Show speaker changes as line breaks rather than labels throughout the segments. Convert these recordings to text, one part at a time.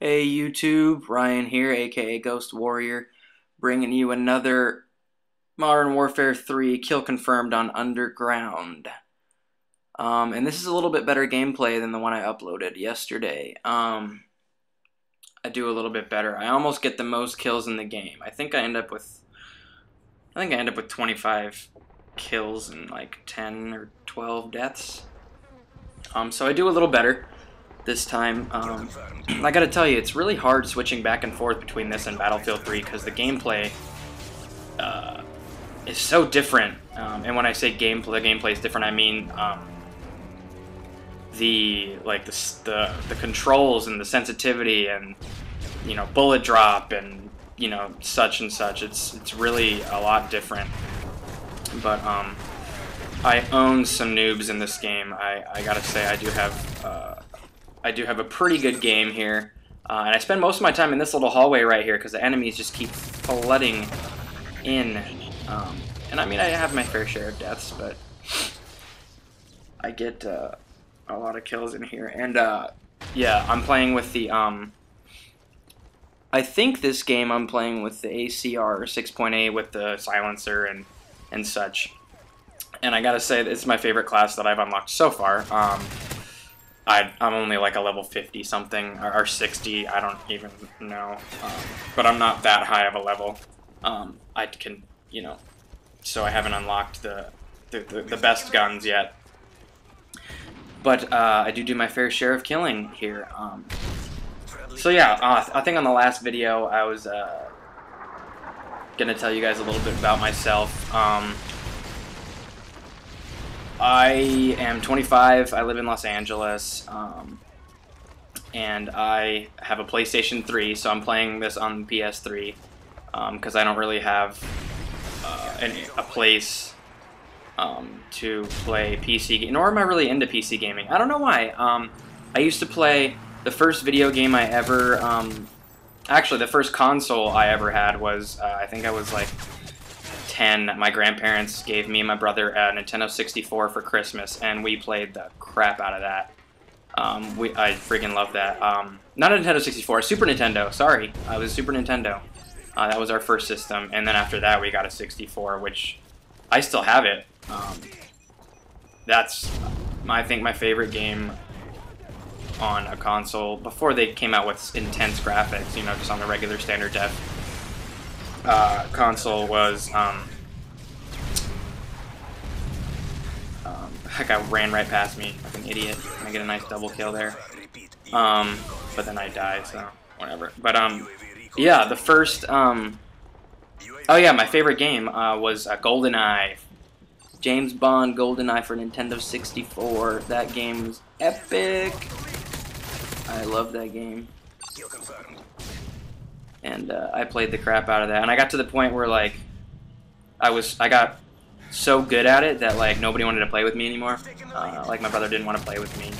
Hey YouTube, Ryan here, aka Ghost Warrior, bringing you another Modern Warfare 3 kill confirmed on Underground. And this is a little bit better gameplay than the one I uploaded yesterday. I do a little bit better. I almost get the most kills in the game. I think I end up with 25 kills and like 10 or 12 deaths. So I do a little better this time. I gotta tell you, it's really hard switching back and forth between this and Battlefield 3 because the gameplay is so different. And when I say the gameplay is different, I mean the controls and the sensitivity and bullet drop and such and such. It's really a lot different. But I own some noobs in this game. I gotta say I do have a pretty good game here, and I spend most of my time in this little hallway right here because the enemies just keep flooding in. And I mean, I have my fair share of deaths, but I get a lot of kills in here. And yeah, I'm playing with the I think this game I'm playing with the ACR 6.8 with the silencer and such. And I gotta say, it's my favorite class that I've unlocked so far. I'm only like a level 50 something or 60, I don't even know, but I'm not that high of a level. I can, so I haven't unlocked the best guns yet. But I do my fair share of killing here. So yeah, I think on the last video I was gonna tell you guys a little bit about myself. I am 25, I live in Los Angeles, and I have a PlayStation 3, so I'm playing this on PS3, because I don't really have a place to play PC gaming, nor am I really into PC gaming. I don't know why. I used to play, the first video game I ever, actually the first console I ever had was, I think I was like 10, my grandparents gave me and my brother a Nintendo 64 for Christmas, and we played the crap out of that. I freaking love that. Not a Nintendo 64, a Super Nintendo, sorry. It was Super Nintendo. That was our first system, and then after that we got a 64, which I still have it. That's, I think, my favorite game on a console, before they came out with intense graphics, just on the regular standard def. Console was, that guy ran right past me like an idiot. I get a nice double kill there. But then I died, so whatever. But, yeah, the first, oh yeah, my favorite game, was GoldenEye. James Bond GoldenEye for Nintendo 64. That game was epic. I love that game. And I played the crap out of that, and I got to the point where like I got so good at it that like nobody wanted to play with me anymore. Like my brother didn't want to play with me.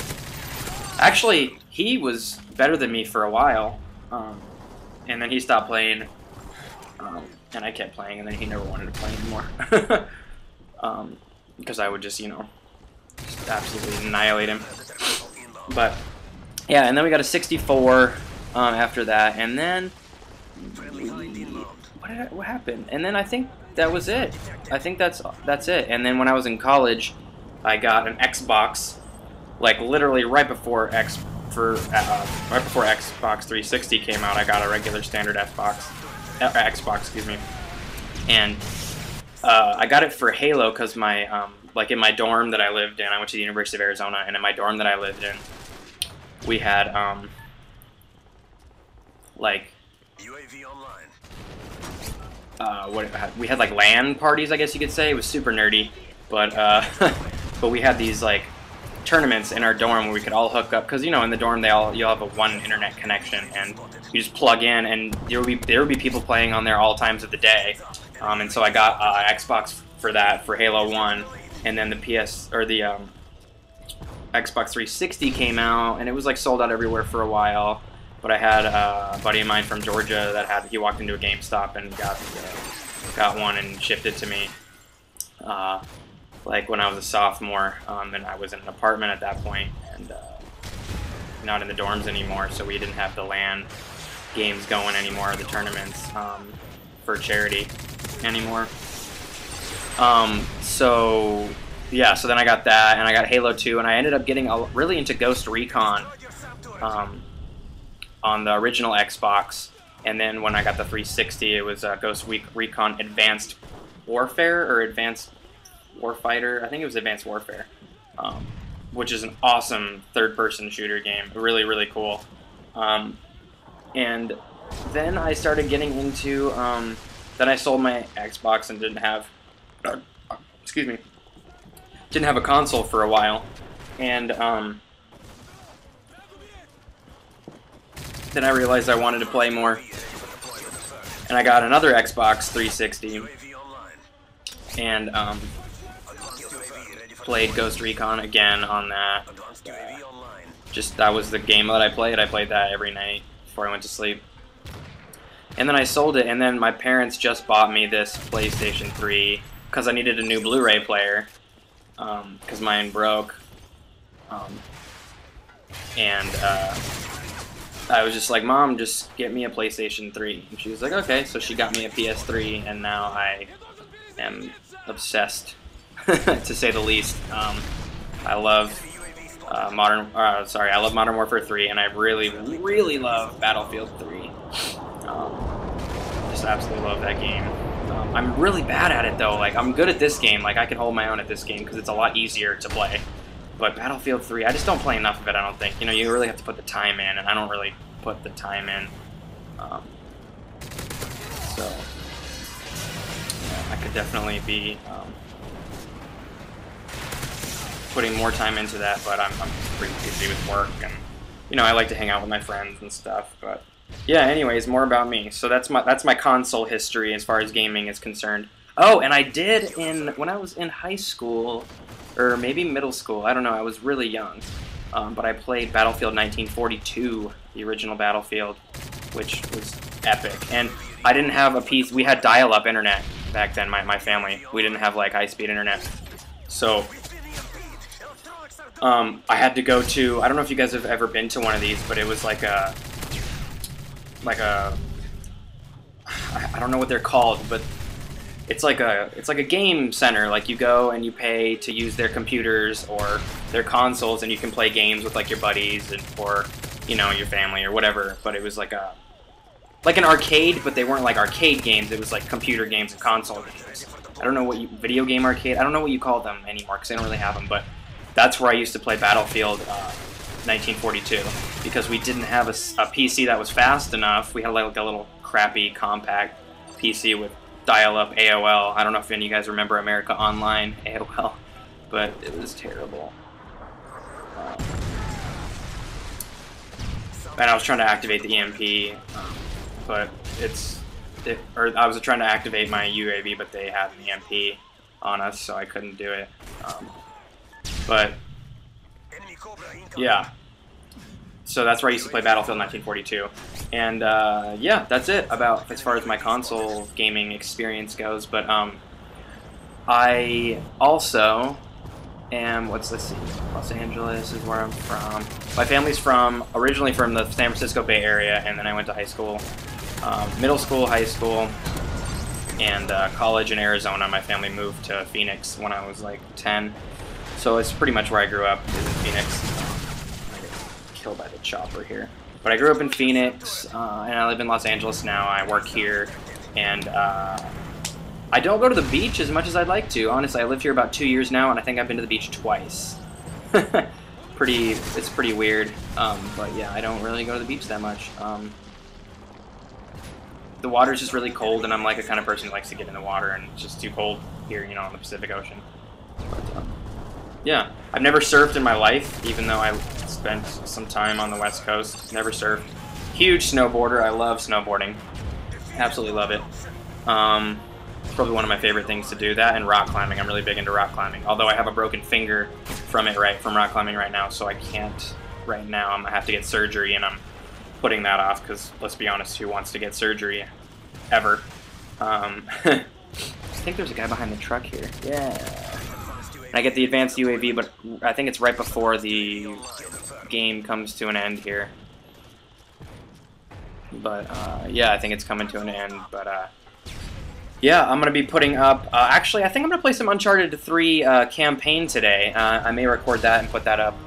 Actually, he was better than me for a while, and then he stopped playing, and I kept playing, and then he never wanted to play anymore. Because I would just just absolutely annihilate him. But yeah, and then we got a 64 after that, and then what happened? And then I think that was it. I think that's it. And then when I was in college, I got an Xbox, like literally right before Xbox 360 came out. I got a regular standard Xbox, excuse me, and I got it for Halo because my like in my dorm that I lived in, I went to the University of Arizona, and in my dorm that I lived in, we had like we had like LAN parties, I guess you could say. It was super nerdy, but but we had these like tournaments in our dorm where we could all hook up, because in the dorm you'll have a one internet connection, and you just plug in, and there would be people playing on there all times of the day. And so I got Xbox for that, for Halo 1, and then the Xbox 360 came out, and it was like sold out everywhere for a while. But I had a buddy of mine from Georgia that he walked into a GameStop and got one and shipped it to me. Like when I was a sophomore, and I was in an apartment at that point, and not in the dorms anymore, so we didn't have the LAN games going anymore, the tournaments for charity anymore. So yeah, so then I got that, and I got Halo 2, and I ended up getting really into Ghost Recon on the original Xbox, and then when I got the 360, it was Ghost Recon Advanced Warfare, or Advanced Warfighter. I think it was Advanced Warfare, which is an awesome third-person shooter game. Really, really cool. And then I started getting into, then I sold my Xbox and didn't have, excuse me, didn't have a console for a while. And then I realized I wanted to play more. And I got another Xbox 360 and played Ghost Recon again on that. Just that was the game that I played. I played that every night before I went to sleep. And then I sold it, and then my parents just bought me this PlayStation 3 because I needed a new Blu-ray player because mine broke. I was just like, Mom, just get me a PlayStation 3. And she was like, okay. So she got me a PS3, and now I am obsessed, to say the least. I love I love Modern Warfare 3, and I really, really love Battlefield 3. Just absolutely love that game. I'm really bad at it though. Like, I'm good at this game. Like, I can hold my own at this game because it's a lot easier to play. But Battlefield 3, I just don't play enough of it, I don't think. You know, you really have to put the time in, and I don't really put the time in. So, yeah, I could definitely be putting more time into that, but I'm pretty busy with work, and, you know, I like to hang out with my friends and stuff, but... Yeah, anyways, more about me. So that's my console history as far as gaming is concerned. Oh, and I did when I was in high school, or maybe middle school, I don't know, I was really young. But I played Battlefield 1942, the original Battlefield, which was epic. And I didn't have a PC, we had dial-up internet back then, my family. We didn't have like high-speed internet. So I had to go to, I don't know if you guys have ever been to one of these, but it was I don't know what they're called, but it's like a game center. Like, you go and you pay to use their computers or their consoles, and you can play games with like your buddies or, you know, your family or whatever. But it was like an arcade, but they weren't like arcade games. It was like computer games and console games. I don't know what video game arcade. I don't know what you call them anymore because they don't really have them. But that's where I used to play Battlefield 1942, because we didn't have a PC that was fast enough. We had like a little crappy compact PC with dial-up AOL. I don't know if any of you guys remember America Online AOL, but it was terrible. And I was trying to activate the EMP, but I was trying to activate my UAV, but they had an EMP on us, so I couldn't do it. But yeah, so that's where I used to play Battlefield 1942, and yeah, that's it about as far as my console gaming experience goes. But I also am, let's see, Los Angeles is where I'm from. My family's originally from the San Francisco Bay Area, and then I went to high school, middle school, high school, and college in Arizona. My family moved to Phoenix when I was like 10. So it's pretty much where I grew up, is in Phoenix. I get killed by the chopper here. But I grew up in Phoenix, and I live in Los Angeles now. I work here, and I don't go to the beach as much as I'd like to. Honestly, I lived here about 2 years now, and I think I've been to the beach twice. It's pretty weird, but yeah, I don't really go to the beach that much. The water's just really cold, and I'm like a kind of person who likes to get in the water, and it's just too cold here, you know, in the Pacific Ocean. But, yeah, I've never surfed in my life, even though I spent some time on the West Coast. Never surfed. Huge snowboarder. I love snowboarding. Absolutely love it. It's probably one of my favorite things to do. That and rock climbing. I'm really big into rock climbing. Although I have a broken finger from rock climbing right now, so I can't right now. I'm gonna have to get surgery, and I'm putting that off because, let's be honest, who wants to get surgery ever? I think there's a guy behind the truck here. Yeah. and I get the advanced UAV, but I think it's right before the game comes to an end here. But yeah, I think it's coming to an end. But yeah, I'm going to be putting up... actually, I think I'm going to play some Uncharted 3 campaign today. I may record that and put that up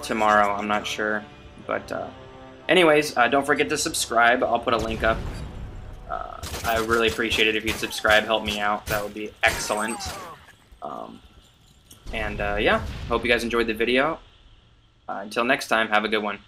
tomorrow. I'm not sure. But anyways, don't forget to subscribe. I'll put a link up. I really appreciate it if you'd subscribe. Help me out. That would be excellent. Yeah, hope you guys enjoyed the video. Until next time, have a good one.